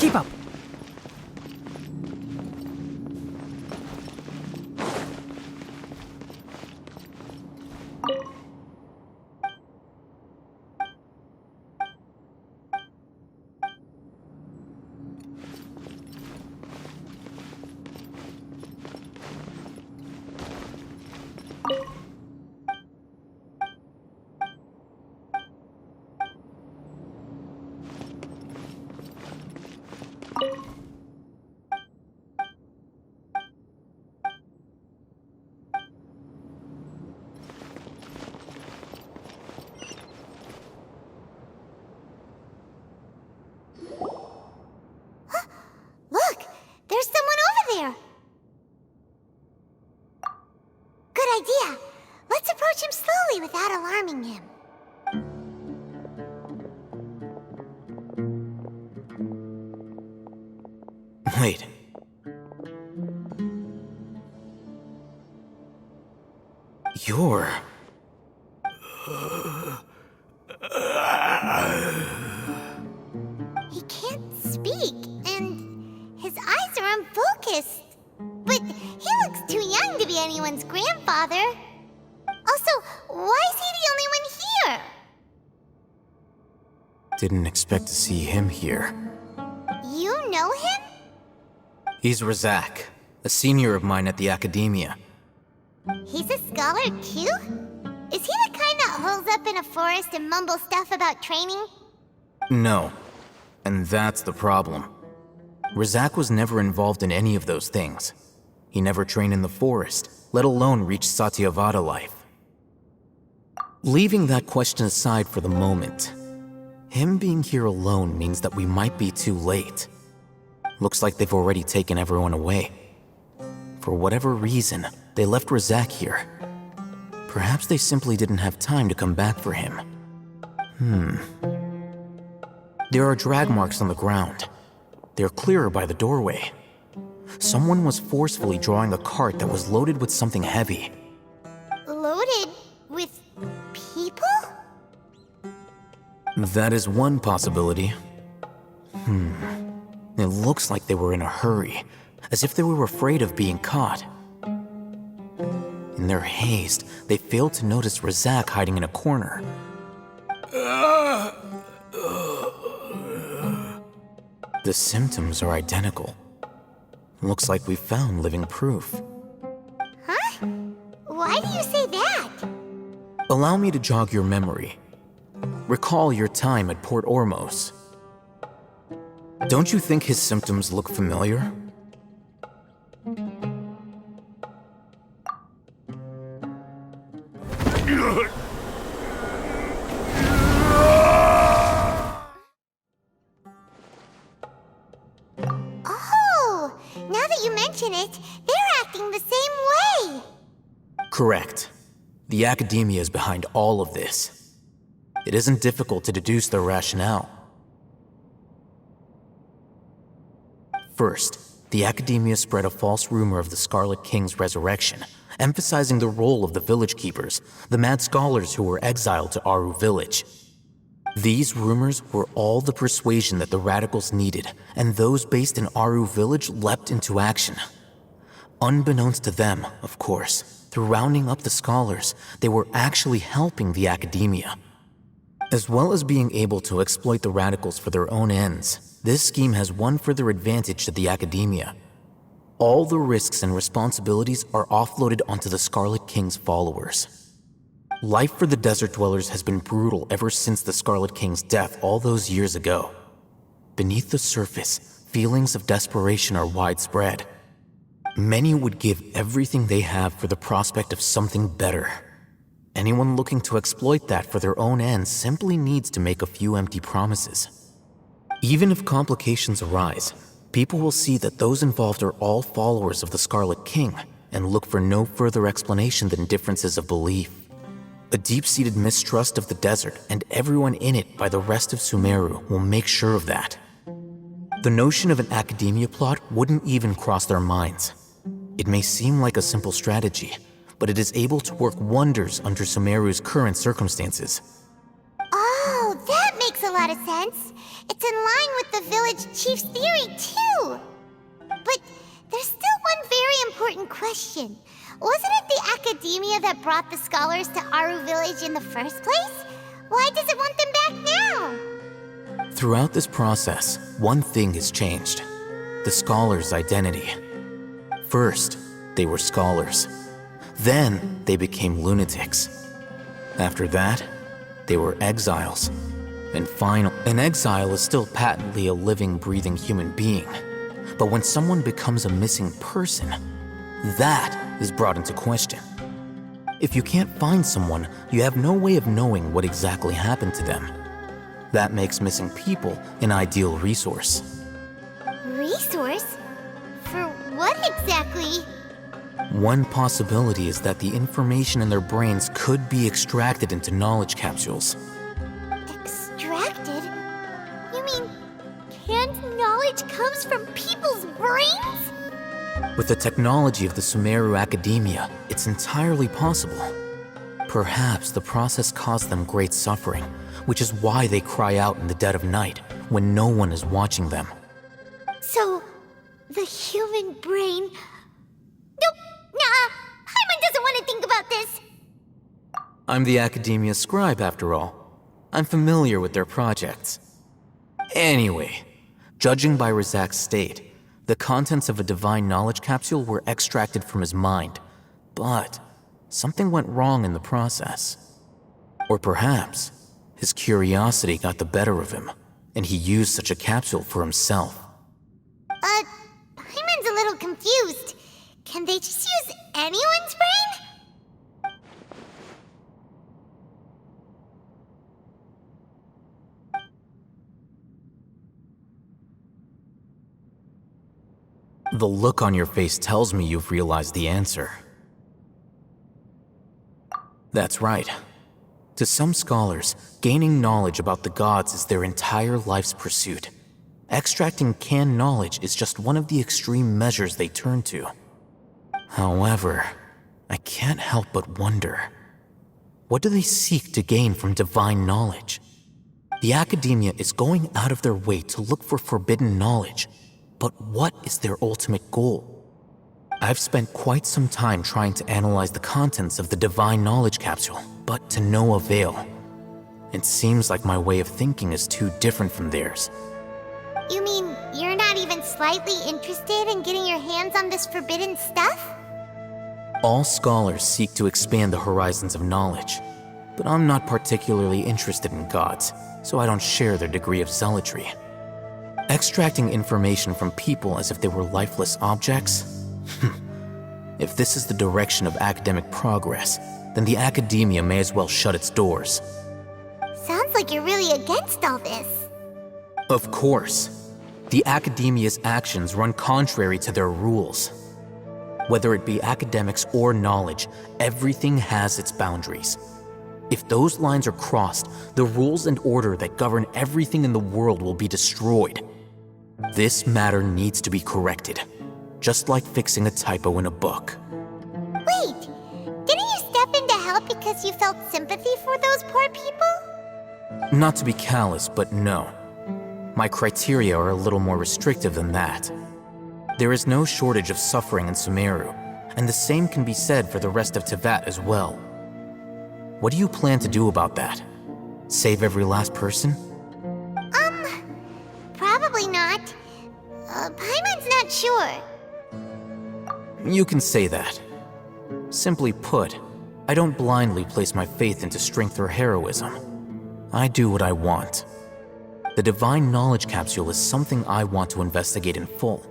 Keep up! Look! There's someone over there! Good idea! Let's approach him slowly without alarming him. Wait. You're... He can't speak, and his eyes are unfocused. But he looks too young to be anyone's grandfather. Also, why is he the only one here? Didn't expect to see him here. You know him? He's Razak, a senior of mine at the Academia. He's a scholar too? Is he the kind that holes up in a forest and mumbles stuff about training? No. And that's the problem. Razak was never involved in any of those things. He never trained in the forest, let alone reach Satyavada life. Leaving that question aside for the moment, him being here alone means that we might be too late. Looks like they've already taken everyone away. For whatever reason, they left Razak here. Perhaps they simply didn't have time to come back for him. There are drag marks on the ground. They're clearer by the doorway. Someone was forcefully drawing a cart that was loaded with something heavy. Loaded with people? That is one possibility. It looks like they were in a hurry, as if they were afraid of being caught. In their haste, they failed to notice Razak hiding in a corner. The symptoms are identical. Looks like we found living proof. Huh? Why do you say that? Allow me to jog your memory. Recall your time at Port Ormos. Don't you think his symptoms look familiar? Oh, now that you mention it, they're acting the same way. Correct. The Academia is behind all of this. It isn't difficult to deduce their rationale. First, the Academia spread a false rumor of the Scarlet King's resurrection, emphasizing the role of the village keepers, the mad scholars who were exiled to Aru village. These rumors were all the persuasion that the radicals needed, and those based in Aru village leapt into action. Unbeknownst to them, of course, through rounding up the scholars, they were actually helping the Academia. As well as being able to exploit the radicals for their own ends, this scheme has one further advantage to the Academia. All the risks and responsibilities are offloaded onto the Scarlet King's followers. Life for the desert dwellers has been brutal ever since the Scarlet King's death all those years ago. Beneath the surface, feelings of desperation are widespread. Many would give everything they have for the prospect of something better. Anyone looking to exploit that for their own ends simply needs to make a few empty promises. Even if complications arise, people will see that those involved are all followers of the Scarlet King and look for no further explanation than differences of belief. A deep-seated mistrust of the desert and everyone in it by the rest of Sumeru will make sure of that. The notion of an Academia plot wouldn't even cross their minds. It may seem like a simple strategy, but it is able to work wonders under Sumeru's current circumstances. Oh, that makes a lot of sense. It's in line with the village chief's theory, too. But there's still one very important question. Wasn't it the academia that brought the scholars to Aru Village in the first place? Why does it want them back now? Throughout this process, one thing has changed. The scholars' identity. First, they were scholars. Then, they became lunatics. After that, they were exiles. And finally, an exile is still patently a living, breathing human being. But when someone becomes a missing person, that is brought into question. If you can't find someone, you have no way of knowing what exactly happened to them. That makes missing people an ideal resource. Resource? For what exactly? One possibility is that the information in their brains could be extracted into knowledge capsules. Extracted? You mean canned knowledge comes from people's brains? With the technology of the Sumeru Academia, it's entirely possible. Perhaps the process caused them great suffering, which is why they cry out in the dead of night when no one is watching them. So, the human brain... Nope, nah, Paimon doesn't want to think about this. I'm the Academia scribe, after all. I'm familiar with their projects. Anyway, judging by Razak's state, the contents of a divine knowledge capsule were extracted from his mind, but something went wrong in the process. Or perhaps his curiosity got the better of him, and he used such a capsule for himself. Paimon's a little confused. Can they just use anyone's brain? The look on your face tells me you've realized the answer. That's right. To some scholars, gaining knowledge about the gods is their entire life's pursuit. Extracting canned knowledge is just one of the extreme measures they turn to. However, I can't help but wonder, what do they seek to gain from divine knowledge? The Academia is going out of their way to look for forbidden knowledge, but what is their ultimate goal? I've spent quite some time trying to analyze the contents of the divine knowledge capsule, but to no avail. It seems like my way of thinking is too different from theirs. You mean you're not even slightly interested in getting your hands on this forbidden stuff? All scholars seek to expand the horizons of knowledge, but I'm not particularly interested in gods, so I don't share their degree of zealotry. Extracting information from people as if they were lifeless objects? If this is the direction of academic progress, then the Academia may as well shut its doors. Sounds like you're really against all this. Of course. The Academia's actions run contrary to their rules. Whether it be academics or knowledge, everything has its boundaries. If those lines are crossed, the rules and order that govern everything in the world will be destroyed. This matter needs to be corrected, just like fixing a typo in a book. Wait, didn't you step in to help because you felt sympathy for those poor people? Not to be callous, but no. My criteria are a little more restrictive than that. There is no shortage of suffering in Sumeru, and the same can be said for the rest of Teyvat as well. What do you plan to do about that? Save every last person? Probably not. Paimon's not sure. You can say that. Simply put, I don't blindly place my faith into strength or heroism. I do what I want. The divine knowledge capsule is something I want to investigate in full.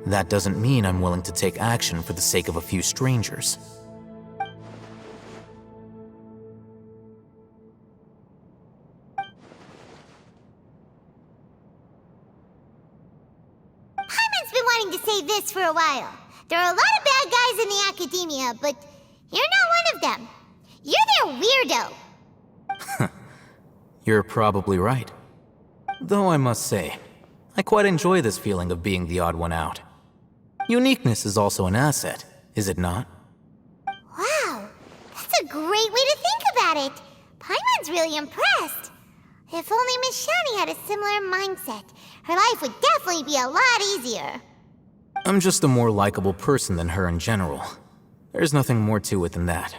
That doesn't mean I'm willing to take action for the sake of a few strangers. Paimon's been wanting to say this for a while. There are a lot of bad guys in the Academia, but you're not one of them. You're their weirdo. You're probably right. Though I must say, I quite enjoy this feeling of being the odd one out. Uniqueness is also an asset, is it not? Wow, that's a great way to think about it. Paimon's really impressed. If only Miss Shani had a similar mindset, her life would definitely be a lot easier. I'm just a more likable person than her in general. There's nothing more to it than that.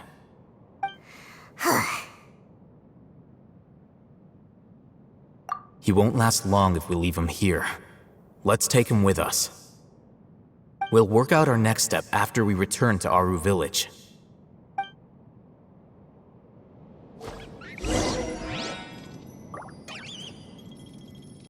He won't last long if we leave him here. Let's take him with us. We'll work out our next step after we return to Aru Village.